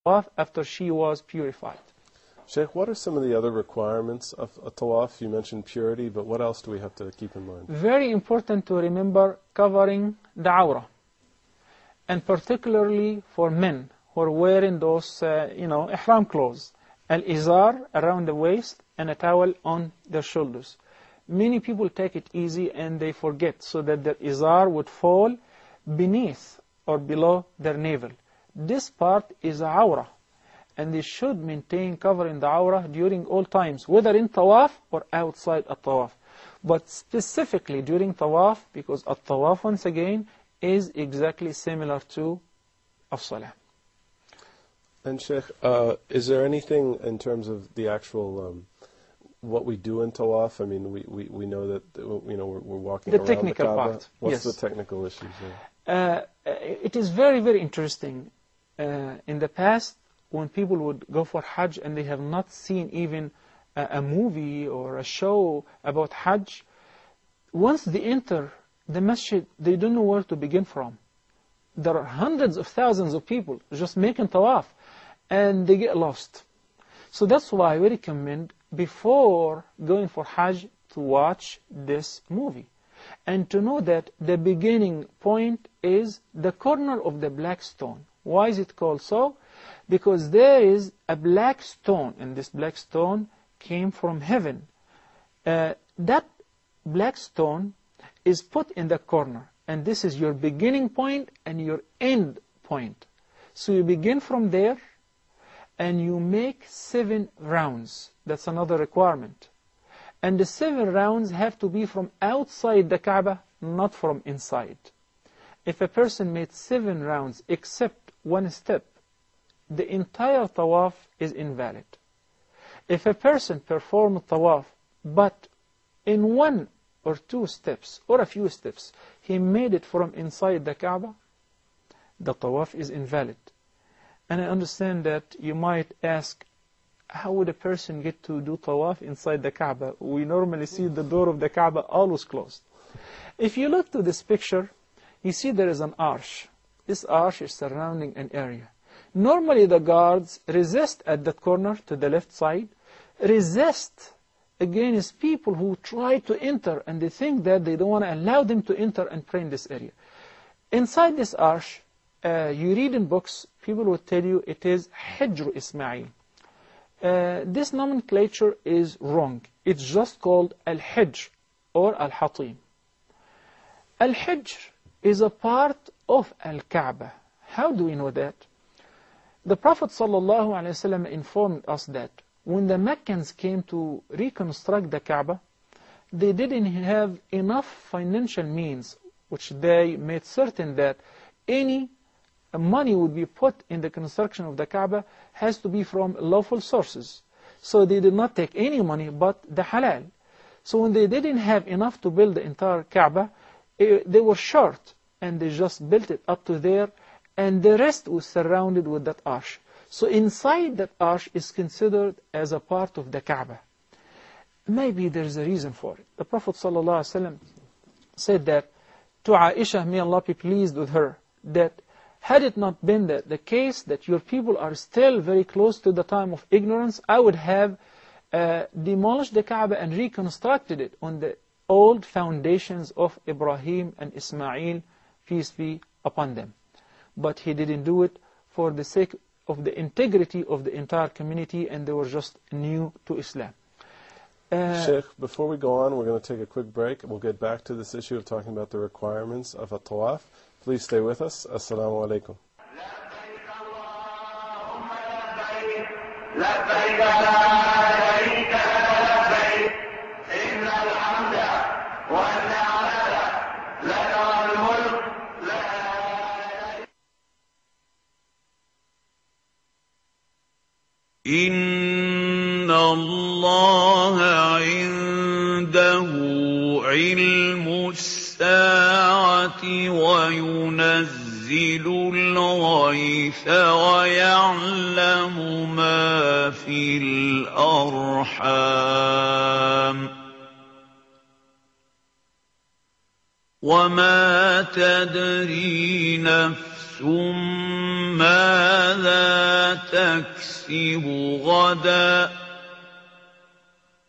tawaf after she was purified. Sheikh, what are some of the other requirements of a tawaf? You mentioned purity, but what else do we have to keep in mind? Very important to remember covering the awrah, and particularly for men who are wearing those, ihram clothes, al-izar around the waist and a towel on their shoulders. Many people take it easy and they forget, so that their izar would fall beneath or below their navel. This part is a awrah, and they should maintain covering the awrah during all times, whether in tawaf or outside a tawaf. But specifically during tawaf, because a tawaf, once again, is exactly similar to a salah. And Sheikh, is there anything in terms of the actual what we do in tawaf? I mean, we know that we're walking around the Kaaba. The technical part. What's the technical issues there? It is very, very interesting. In the past, when people would go for Hajj and they have not seen even a movie or a show about Hajj, once they enter the masjid, they don't know where to begin from. There are hundreds of thousands of people just making tawaf, and they get lost. So that's why we recommend, before going for Hajj, to watch this movie, and to know that the beginning point is the corner of the black stone. Why is it called so? Because there is a black stone, and this black stone came from heaven. That black stone is put in the corner, and this is your beginning point and your end point. So you begin from there, and you make 7 rounds. That's another requirement. And the 7 rounds have to be from outside the Kaaba, not from inside. If a person made 7 rounds except one step, the entire tawaf is invalid. If a person performed tawaf, but in 1 or 2 steps, or a few steps, he made it from inside the Kaaba, the tawaf is invalid. And I understand that you might ask, how would a person get to do tawaf inside the Kaaba? We normally see the door of the Kaaba always closed. If you look to this picture, you see there is an arch. This arch is surrounding an area. Normally the guards resist at that corner to the left side, resist against people who try to enter, and they think that they don't want to allow them to enter and pray in this area. Inside this arch, you read in books, people will tell you it is Hijr Ismail. This nomenclature is wrong. It's just called Al-Hijr or Al-Hatim. Al-Hijr is a part of Al-Kaaba. How do we know that? The Prophet ﷺ informed us that when the Meccans came to reconstruct the Kaaba, they didn't have enough financial means, which they made certain that any money would be put in the construction of the Kaaba has to be from lawful sources. So they did not take any money but the halal. So when they didn't have enough to build the entire Kaaba, they were short, and they just built it up to there, and the rest was surrounded with that arch. So inside that arch is considered as a part of the Kaaba. Maybe there's a reason for it. The Prophet ﷺ said that to Aisha, may Allah be pleased with her, that had it not been the case that your people are still very close to the time of ignorance, I would have demolished the Kaaba and reconstructed it on the old foundations of Ibrahim and Ismail, peace be upon them. But he didn't do it for the sake of the integrity of the entire community, and they were just new to Islam. Sheikh, before we go on, we're going to take a quick break. We'll get back to this issue of talking about the requirements of a tawaf. Please stay with us. Assalamu alaikum. إن الله عنده علم الساعة وينزل الغيث ويعلم ما في الأرحام وما تدري نفس نفس ماذا تكسب غدا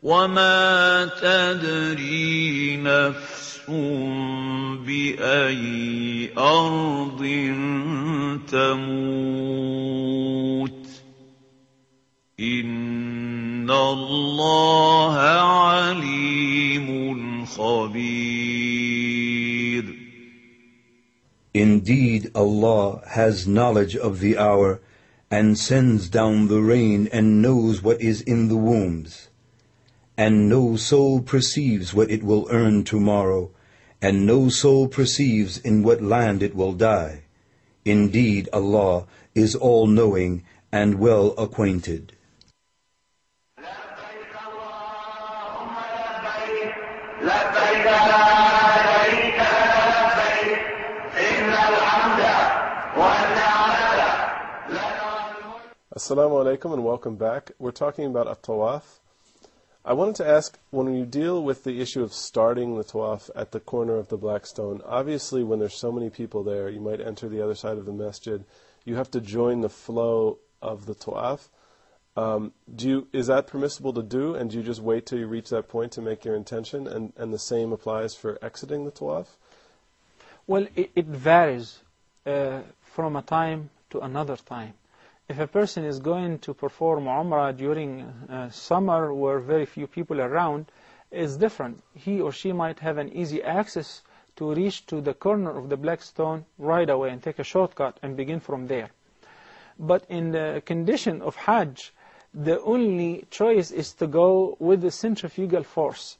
وما تدري نفس بأي أرض تموت إن الله عليم خبير. Indeed, Allah has knowledge of the hour and sends down the rain and knows what is in the wombs. And no soul perceives what it will earn tomorrow, and no soul perceives in what land it will die. Indeed, Allah is all-knowing and well acquainted. Assalamu alaikum and welcome back. We're talking about a tawaf. I wanted to ask, when you deal with the issue of starting the tawaf at the corner of the black stone, obviously when there's so many people there, you might enter the other side of the masjid, you have to join the flow of the tawaf. Is that permissible to do, and do you just wait till you reach that point to make your intention, and the same applies for exiting the tawaf? Well, it varies from a time to another time. If a person is going to perform Umrah during summer where very few people are around, it's different. He or she might have an easy access to reach to the corner of the black stone right away and take a shortcut and begin from there. But in the condition of Hajj, the only choice is to go with the centrifugal force.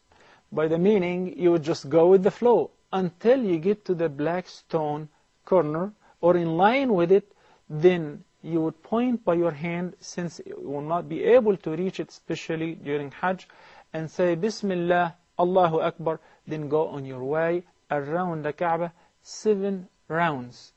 By the meaning, you would just go with the flow until you get to the black stone corner or in line with it, then you would point by your hand, since you will not be able to reach it, especially during Hajj, and say, Bismillah, Allahu Akbar, then go on your way around the Kaaba 7 rounds.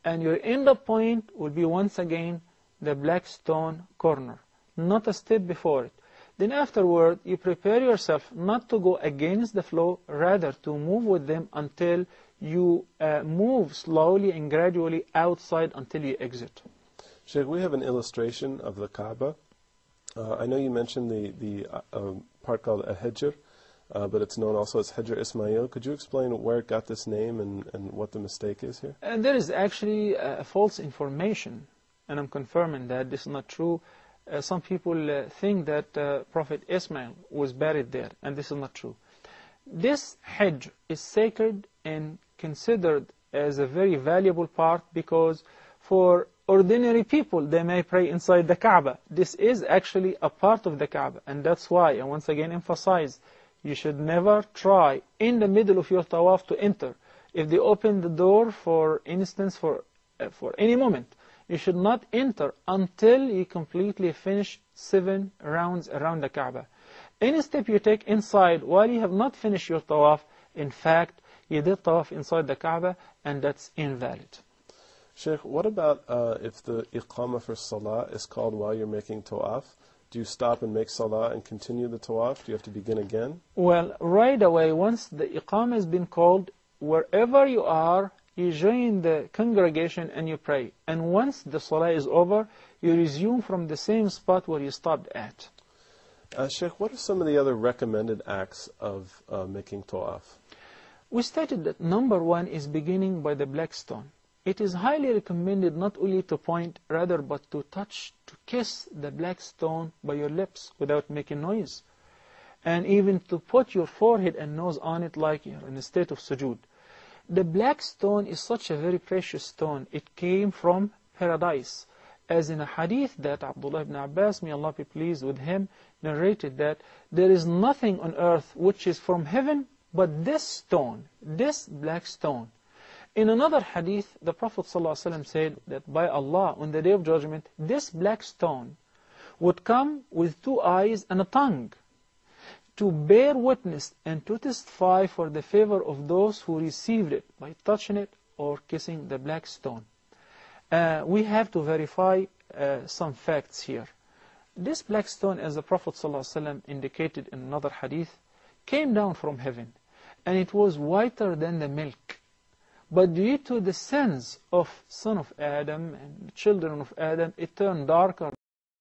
And your end up point will be once again the black stone corner, not a step before it. Then afterward, you prepare yourself not to go against the flow, rather to move with them until you move slowly and gradually outside until you exit. Sheikh, we have an illustration of the Kaaba. I know you mentioned the part called Al-Hijr, but it's known also as Hijr Ismail. Could you explain where it got this name and what the mistake is here? There is actually false information, and I'm confirming that this is not true. Some people think that Prophet Ismail was buried there, and this is not true. This Hajj is sacred and considered as a very valuable part, because for ordinary people, they may pray inside the Kaaba. This is actually a part of the Kaaba, and that's why I once again emphasize, you should never try in the middle of your tawaf to enter. If they open the door, for instance, for any moment, you should not enter until you completely finish 7 rounds around the Kaaba. Any step you take inside while you have not finished your tawaf, in fact, you did tawaf inside the Kaaba, and that's invalid. Sheikh, what about if the iqamah for salah is called while you're making tawaf? Do you stop and make salah and continue the tawaf? Do you have to begin again? Well, right away, once the iqamah has been called, wherever you are, you join the congregation and you pray. And once the salah is over, you resume from the same spot where you stopped at. Sheikh, what are some of the other recommended acts of making tawaf? We stated that number 1 is beginning by the black stone. It is highly recommended not only to point, rather, but to touch, to kiss the black stone by your lips without making noise. And even to put your forehead and nose on it like you're in a state of sujood. The black stone is such a very precious stone. It came from paradise. As in a hadith that Abdullah ibn Abbas, may Allah be pleased with him, narrated that there is nothing on earth which is from heaven but this stone, this black stone. In another hadith, the Prophet ﷺ said that by Allah, on the Day of Judgment, this black stone would come with 2 eyes and a tongue to bear witness and to testify for the favor of those who received it by touching it or kissing the black stone. We have to verify some facts here. This black stone, as the Prophet ﷺ indicated in another hadith, came down from heaven, and it was whiter than the milk. But due to the sins of son of Adam and children of Adam, it turned darker